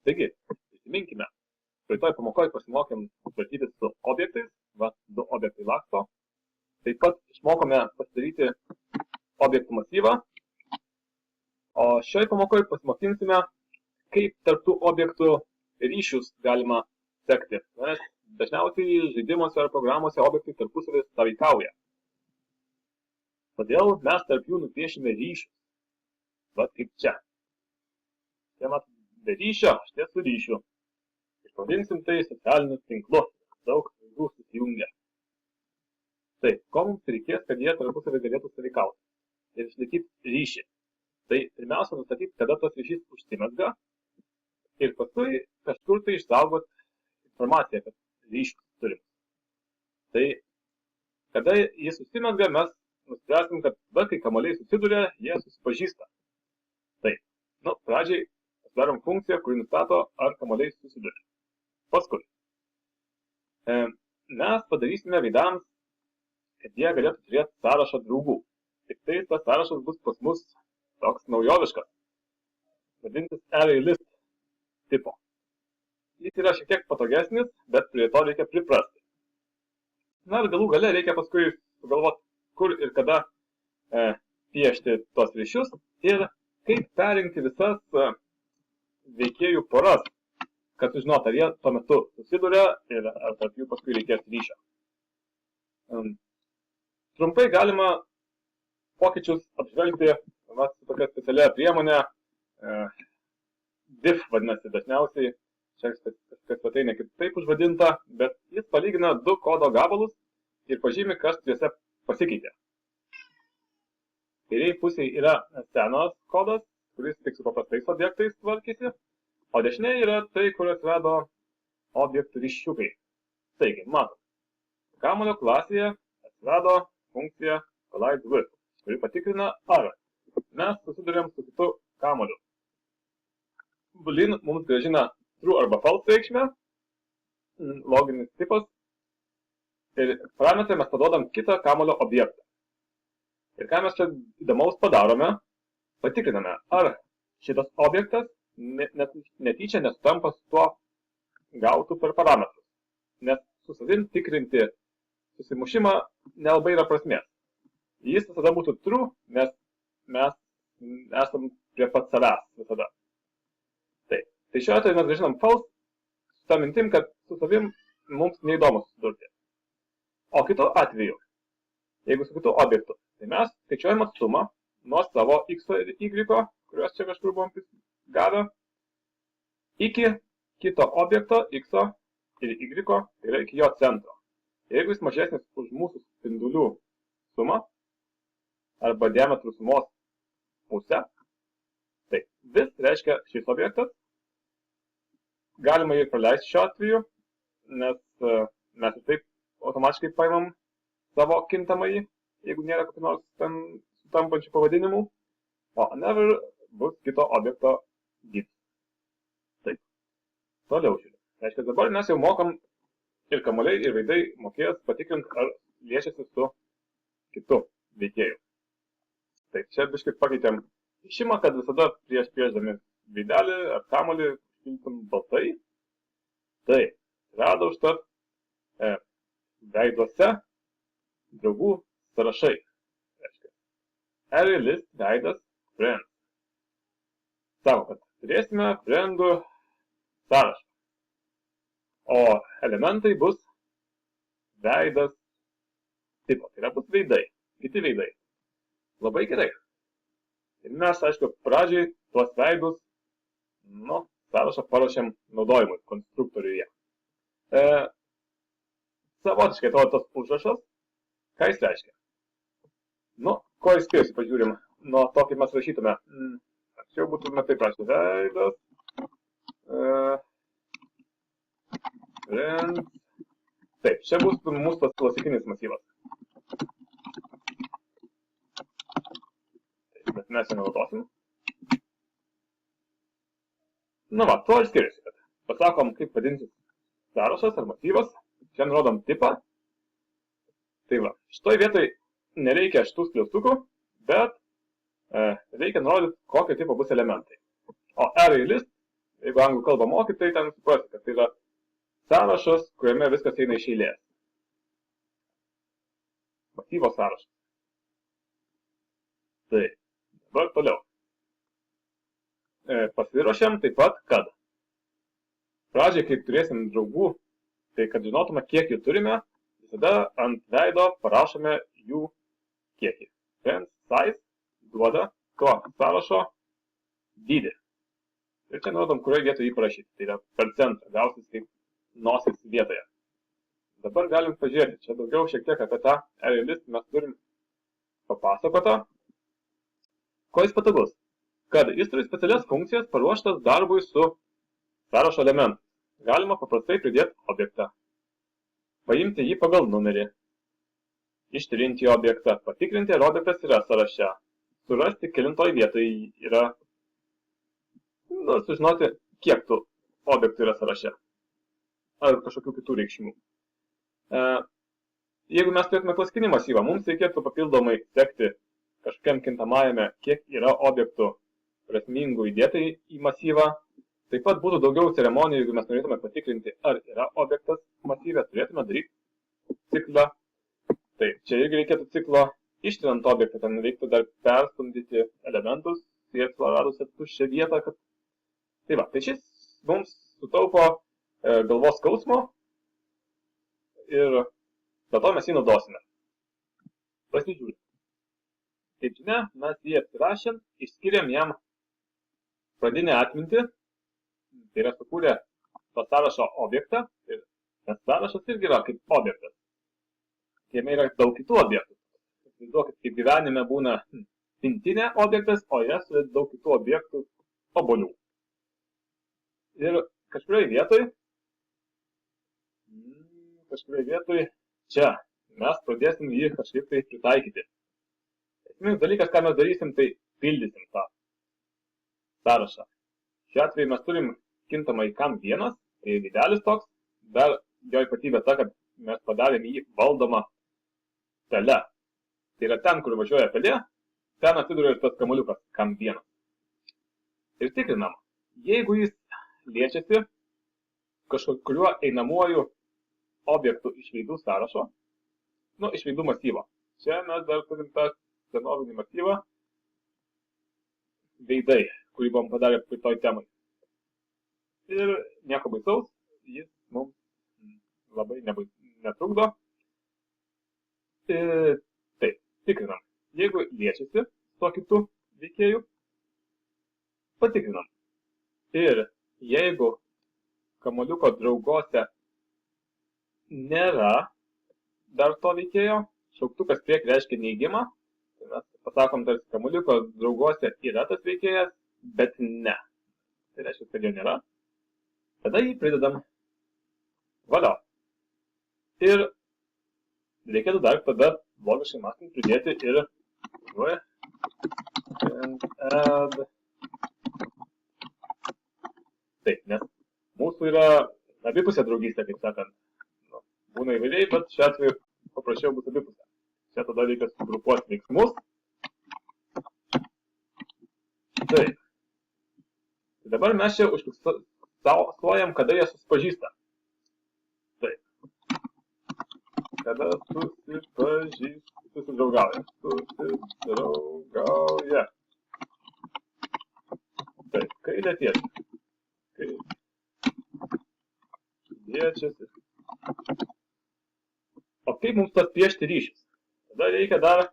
Taigi, prisiminkime, praeitoj pamokoje pasimokėm tvarkytis su objektais, du objektai laksto. Taip pat išmokome pasidaryti objektų masyvą, o šioj pamokoje pasimokinsime, kaip tarp tų objektų ryšius galima sekti. Nes dažniausiai žaidimuose ar programuose objektai tarpusavy sąveikauja. Todėl mes tarp jų nupiešime ryšius. Vat kaip čia. Čia mat be ryšio, štai su ryšiu. Ir pavadinsim tai socialinius tinklus. Daug tinklų susijungia. Tai, ko mums reikės, kad jie tarpusavy galėtų sąveikauti ir išlaikyti ryšį. Tai pirmiausia nustatyti, kada tas ryšys užsimezga ir paskui kažkur tai išsaugoti informaciją apie ryšius turim. Tai, kada jis užsimezga, mes nuspręsim, kad kai kamuoliai susiduria, jie susipažįsta. Tai, pradžiai pasidarom funkciją, kuri nustato, ar kamuoliai susiduria. Paskui, mes padarysime veidams, kad jie galėtų turėti sąrašą draugų. Tik tai tas sąrašas bus pas mus toks naujoviškas, vadintis ArrayList tipo. Jis yra šiek tiek patogesnis, bet prie to reikia priprasti. Na ir galų gale reikia paskui sugalvoti, kur ir kada piešti tos ryšius ir kaip perinkti visas veikėjų poras, kad sužinot, ar jie tuo metu susiduria ir ar tarp jų paskui reikės ryšio. Trumpai galima pokyčius apžvelgti su tokia specialia priemonė, diff vadinasi dažniausiai, čia svetainė kitaip užvadinta, bet jis palygina du kodo gabalus ir pažymi, kas juose pasikeitė. Kairiai pusėje yra senas kodas, kuris tik su paprastais objektais tvarkėsi, o dešinėje yra tai, kur atsirado objektų ryšiukai. Taigi, matom, kamuolio klasėje atsirado funkcija collide_with, kuri patikrina, ar mes susidurėm su kitu kamuoliu. Boolean mums grąžina true arba false reikšmę, loginis tipas, ir parametrai mes paduodam kitą kamuolio objektą. Ir ką mes čia įdomaus padarome, patikriname, ar šitas objektas netyčia nesutampa su tuo gautų per parametrus. Nes su savim tikrinti susimušimą nelabai yra prasmės. Jis visada būtų true, nes mes esam prie pat savęs visada. Tai šiuo atveju mes grąžinam false su tą mintim, kad su savim mums neįdomu susidurti. O kitu atveju, jeigu su kitu objektu, tai mes skaičiuojam atstumą nuo savo x ir y, kuriuos čia kažkur buvom gavę, iki kito objekto x ir y, tai yra iki jo centro. Jeigu jis mažesnis už mūsų spindulių sumą arba diametrų sumos pusę, tai vis reiškia šis objektas. Galima jį praleisti šiuo atveju, nes mes ir taip automatiškai paimam savo kintamąjį, jeigu nėra kokių nors ten sutampančių pavadinimų, o never bus kito objekto dydis. Taip, toliau žiūrėjau. Reiškia, dabar mes jau mokam ir kamuoliai, ir veidai mokės patikrinti, ar liečiasi su kitu veikėju. Taip, čia biškai pakeitėm išimą, kad visada prieš piešdami veidelį ar kamuolį piltum baltai. Tai, rado užtat veiduose draugų sąrašai. Reiškia, ArrayList veidas friends. Sako, kad turėsime friendų sąrašą. O elementai bus veidas tipo. Tai yra bus veidai, kiti veidai. Labai gerai. Ir mes, aišku, pradžiai tuos veidus, sąrašą paruošėm naudojimui konstruktoriuje. Savotiškai atrodo tas užrašas. Ką jis reiškia? Ko jis skiriasi, pažiūrim, nuo to, kaip mes rašytume. Čia jau būtume taip rašyti. Veidas. Taip, čia bus mūsų tas klasikinis masyvas. Taip, bet mes jau naudosim. To ir skiriasi, kad pasakom, kaip vadinsis sąrašas ar masyvas. Čia nurodom tipą. Tai va, šitoj vietoj nereikia šitų skliaustukų, bet reikia nurodyti, kokio tipo bus elementai. O ArrayList Jeigu anglų kalbą moki, tai ten suprasi, kad tai yra sąrašas, kuriame viskas eina iš eilės. Masyvo sąrašas. Tai, dabar toliau. Pasiruošiam taip pat, kad pradžiai, kai turėsim draugų, tai kad žinotume, kiek jų turime, visada ant veido parašome jų kiekį. Friends size duoda to sąrašo dydį. Ir čia nurodom, kurioje vietoje jį parašyti. Tai yra per centrą, gausis kaip nosis vietoje. Dabar galim pažiūrėti, čia daugiau šiek tiek apie tą array list mes turim papasakotą. Ko jis patogus? Kad jis turi specialias funkcijas paruoštas darbui su sąrašo elementais. Galima paprastai pridėti objektą, paimti jį pagal numerį, ištrinti objektą, patikrinti, ar objektas yra sąraše, surasti, kelintoj vietoje yra, sužinoti, kiek tų objektų yra sąraše, ar kažkokių kitų reikšmių. Jeigu mes turėtume klasikinį masyvą, mums reikėtų papildomai sekti kažkokiam kintamajame, kiek yra objektų prasmingų įdėtai į masyvą. Taip pat būtų daugiau ceremonijų, jeigu mes norėtume patikrinti, ar yra objektas masyve, turėtume daryti ciklą. Taip, čia irgi reikėtų ciklo, ištrinant objektą, ten reiktų dar perstumdyti elementus, sėslą radusią tuščią vietą. Tai va, tai šis mums sutaupo galvos skausmo ir dėl to mes jį naudosime. Pasižiūrime. Kaip žinia, mes jį atsirašėm, išskiriam jam pradinę atmintį. Tai yra sukūrę to sąrašo objektą, nes sąrašas irgi yra kaip objektas. Jame yra daug kitų objektų. Įsivaizduokit, kaip gyvenime būna pintinė objektas, o jas yra daug kitų objektų obuolių. Ir kažkurioje vietoj čia mes pradėsim jį kažkaip tai pritaikyti. Esminis dalykas, ką mes darysim, tai pildysim tą sąrašą. Šiuo atveju mes turim kintamą į kam1, tai videlis toks, dar jo ypatybė ta, kad mes padarėm jį valdomą pele. Tai yra ten, kur važiuoja pelė, ten atsiduria ir tas kamuoliukas kam1. Ir tikrinam, jeigu jis liečiasi kažkuriuo einamuoju objektų iš veidų sąrašo, iš veidų masyvo. Čia mes dar turim tą senovinį masyvą veidai, kurį buvom padarę toj temai. Ir nieko baisaus, jis mums labai netrukdo. Taip, tikrinam. Jeigu liečiasi to kitų veikėjų, patikrinam. Ir jeigu kamuoliuko draugose nėra dar to veikėjo, šauktukas priek reiškia neigimą, tai mes pasakom, tarsi kamuoliuko draugose yra tas veikėjas, bet ne. Tai reiškia, kad jo nėra. Tada jį pridedam. Valio. Ir reikėtų dar tada logiškai mąstant pridėti ir add. Taip, nes mūsų yra abipusė draugystė, kaip sakant. Būna įvairiai, bet šiuo atveju paprasčiau bus abipusė. Čia tada reikia sugrupuoti veiksmus. Taip. Dabar mes čia užfiksuojam, kada jie susipažįsta. Taip. Kada susidraugauja. Susidraugauja. Taip, kai liečiasi. Kai liečiasi. O kaip mums tas piešti ryšius? Tada reikia dar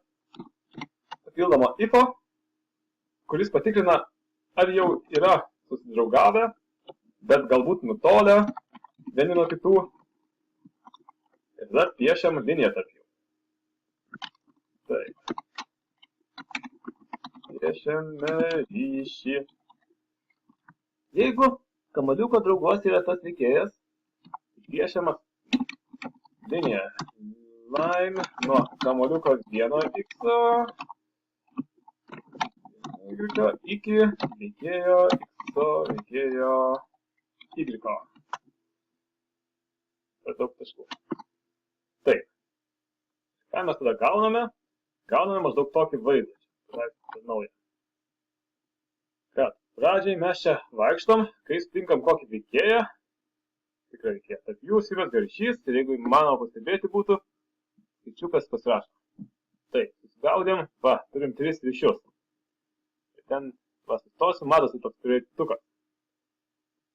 papildomo ifo, kuris patikrina, ar jau yra susidraugavę, bet galbūt nutolę vieni nuo kitų. Ir tada piešiam liniją tarp jų. Taip. Piešiame ryšį. Jeigu kamuoliuko draugos yra tas veikėjas, piešiamas linija line nuo kamuoliuko 1x iki veikėjo x veikėjo y. Per daug taškų. Taip. Ką mes tada gauname? Gauname maždaug tokį vaizdą. Tai nauja. Kad Pradžiai mes čia vaikštom, kai sutinkam kokį veikėją, tikrai veikėją, tarp jų įvesga ryšys ir jeigu įmanoma pastebėti būtų, skaičiukas pasirašo. Taip, susigaudėm, va, turim 3 ryšius. Ir ten, va, sustosim, matosi toks turėtukas.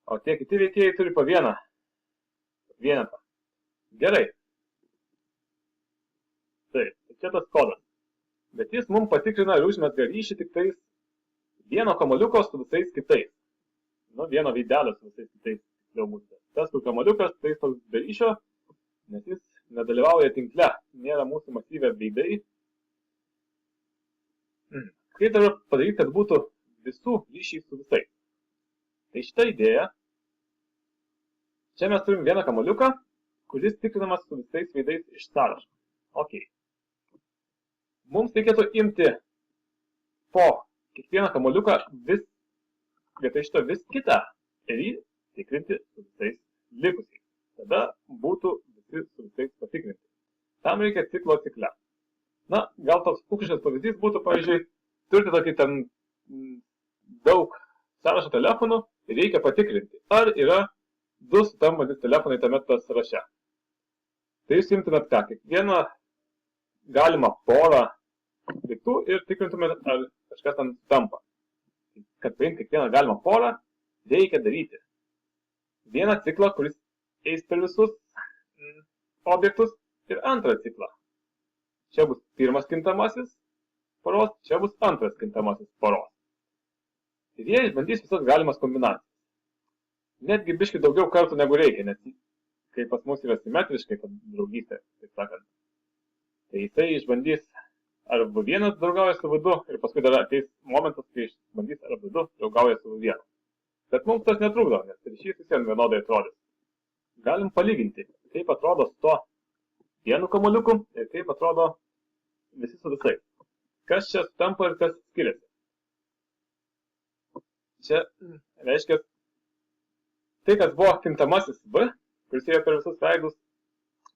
O tie kiti veikėjai turi po vieną. Vienetą. Gerai. Taip, čia tas kodas. Bet jis mums patikrina ir užmezga ryšį tik tais vieno kamuoliuko su visais kitais. Nu, vieno veidelio su visais kitais. Tas, kur kamuoliukas, tai toks be ryšio, nes jis nedalyvauja tinkle. Nėra mūsų masyvė veidai. Kaip dabar padaryti, kad būtų visų ryšiai su visais? Tai šitą idėją. Čia mes turim vieną kamuoliuką, kuris tikrinamas su visais veidais iš sąrašo. Ok. Mums reikėtų imti po kiekvieną kamuoliuką vietoj šito vis kitą ir jį tikrinti su visais likusiais. Tada būtų visi su visais patikrinti. Tam reikia ciklo cikle. Na, gal toks ūkiškas pavyzdys būtų, pavyzdžiui, turite tokį ten daug sąrašo telefonų ir reikia patikrinti, ar yra 2 sutampantis telefonai tame sąraše. Tai jūs imtumėt ką? Kiekvieną galimą porą daiktų ir tikrintumėt, ar kažkas ten sutampa. Kad paimti kiekvieną galimą porą, reikia daryti vieną ciklą, kuris eis per visus objektus ir antrą ciklą. Čia bus pirmas kintamasis poros, čia bus antras kintamasis poros. Ir jie išbandys visas galimas kombinacijas. Netgi biškai daugiau kartų negu reikia, nes kai pas mus yra simetriškai, kad draugystė, taip sakant, tai jisai išbandys ar V1 draugauja su V2 ir paskui dar ateis momentas, kai išbandys ar V2 draugauja su V1. Bet mums tas netrukdo, nes ryšys visiems vienodai atrodys. Galim palyginti, kaip atrodo su to vienu kamuoliuku ir kaip atrodo visi su visais. Kas čia sutampa ir kas skiriasi. Čia reiškia, tai, kas buvo kintamasis V, kuris ėjo per visus veidus,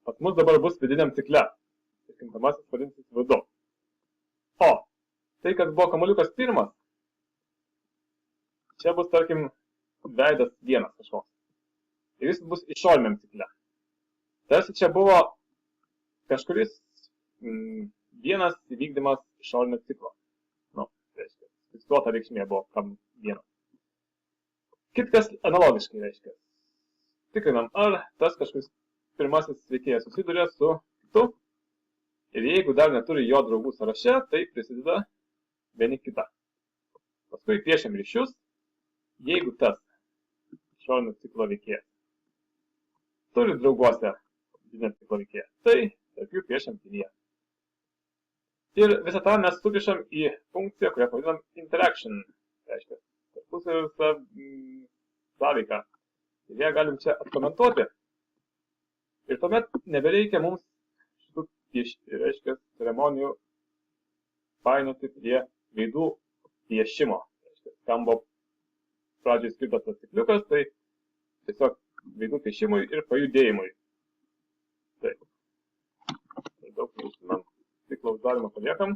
pas mus dabar bus vidiniam cikle. Tai kintamasis vadinsis V2. O, tai, kas buvo kamuoliukas pirmas, čia bus, tarkim, veidas vienas kažkoks. Ir jis bus išoriniam cikle. Tarsi čia buvo kažkuris vienas įvykdymas išorinio ciklo. Nu, reiškia, fiksuota reikšmė buvo kam vienas. Kitkas analogiškai reiškia. Tikrinam, ar tas kažkoks pirmasis veikėjas susiduria su kitu. Ir jeigu dar neturi jo draugų sąraše, tai prisideda vieni kitą. Paskui piešiam ryšius. Jeigu tas išorinio ciklo veikėjas turi drauguose vidinio ciklo veikėjas, tai tarp jų piešiam liniją. Ir visą tą mes sukišam į funkciją, kurią pavadinam interaction. Reiškia, tarpusavio sąveiką. Ir ją galim čia atkomentuoti. Ir tuomet nebereikia mums šitų reiškia, ceremonijų painioti prie veidų piešimo. Reiškia, skamba pradžiai skirtas tas cikliukas, tai tiesiog veidų piešimui ir pajudėjimui. Taip. Daug užsimam ciklo uždarimą paliekam.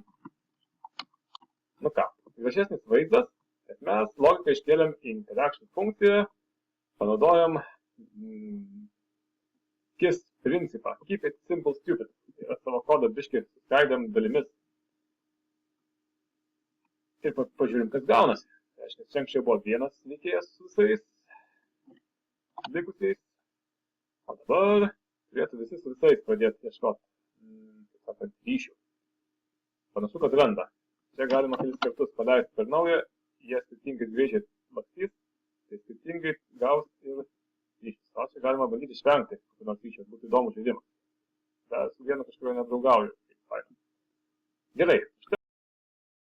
Nu ką, gražesnis vaizdas, bet mes logiką iškėlėm į interaction funkciją, panaudojam KISS principą, keep it simple stupid. Ir savo kodą biškį skaidėm dalimis. Ir pažiūrim, kas gaunasi. Reiškia, čia anksčiau buvo vienas veikėjas su visais likusiais, o dabar turėtų visi su visais pradėti ieškoti, taip sakant, ryšių. Panašu, kad randa. Čia galima kelis kartus paleisti per naują, jie skirtingai greičiai mąstys, tai skirtingai gaus ir ryšius. O čia galima bandyti išvengti, kokį nors ryšį, būtų įdomus žaidimas. Bet su vienu kažkurio nedraugauju. Gerai.